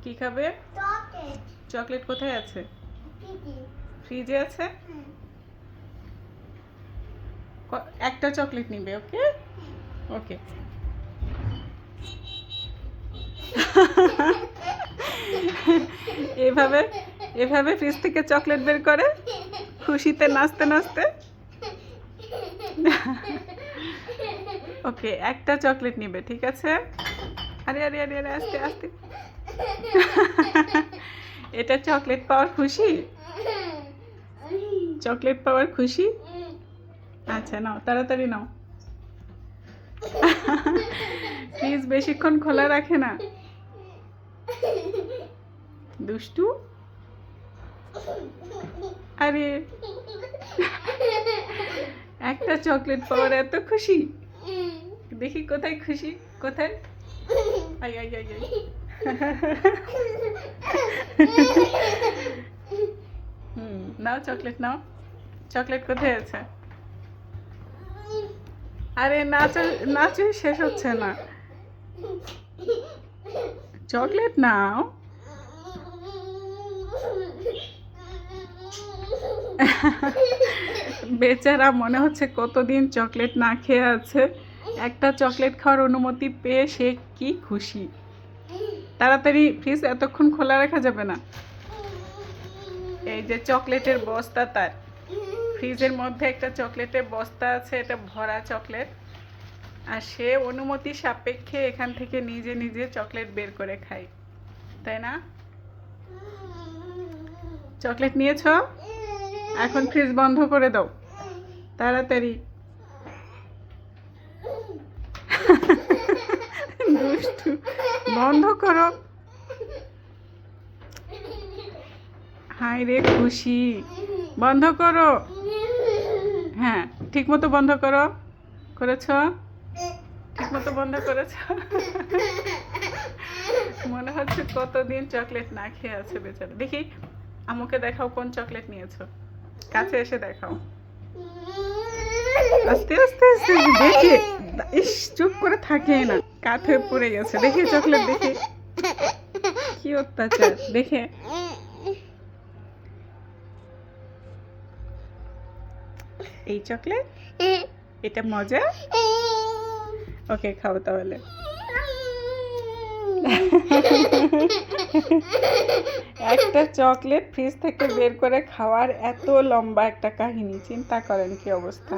কি খাবে? চকলেট কোথায় আছে? ফ্রিজে আছে। একটা চকলেট নিবে। ওকে ওকে। এভাবে এভাবে ফ্রিজ থেকে চকলেট বের করে খুশিতে নাচতে নাচতে। ওকে, একটা চকলেট নিবে, ঠিক আছে? আরে আরে আরে আরে, আস্তে আস্তে। এটা চকলেট পাওয়ার খুশি? চকলেট পাওয়ার খুশি? আচ্ছা নাও, তাড়াতাড়ি নাও। প্লিজ বেশিক্ষণ খোলা রাখে না। দুষ্টু। আরে একটা চকলেট পাওয়ার এত খুশি? দেখি কোথায় খুশি, কোথায়? I I I I. Now chocolate now. Chocolate কোথায় আছে? আরে নাচো নাচো, শেষ হচ্ছে না। চকলেট নাও। বেচারা মনে হচ্ছে কতদিন চকলেট না খেয়ে আছে, একটা চকলেট খাওয়ার অনুমতি পেয়ে সে কি খুশি। তাড়াতাড়ি ফ্রিজ এতক্ষণ খোলা রাখা যাবে না। এই যে চকলেটের বস্তা, তার ফ্রিজের মধ্যে একটা চকলেটের বস্তা আছে, এটা ভরা চকলেট। আর সে অনুমতি সাপেক্ষে এখান থেকে নিজে নিজে চকলেট বের করে খায়, তাই না? চকলেট নিয়েছ? এখন ফ্রিজ বন্ধ করে দাও তাড়াতাড়ি। দুষ্টু, বন্ধ করো। হায় রে খুশি, বন্ধ করো। হ্যাঁ, ঠিক মতো বন্ধ করো। করেছ? ঠিক মতো বন্ধ করেছ? মনে হচ্ছে কতদিন চকলেট না খেয়ে আছে বেচারা। দেখি আম্মুকে দেখাও কোন চকলেট নিয়েছো, কাছে এসে দেখাও। আস্তে আস্তে আস্তে, দেখে ইস, চুপ করে থাকে না, কাত হয়ে পড়ে গেছে। দেখে চকলেট, দেখে কি অত্যাচার। দেখে এই চকলেট, এটা মজা। ওকে, খাও তাহলে। একটা চকলেট ফ্রিজ থেকে বের করে খাওয়ার এত লম্বা একটা কাহিনী, চিন্তা করেন কি অবস্থা।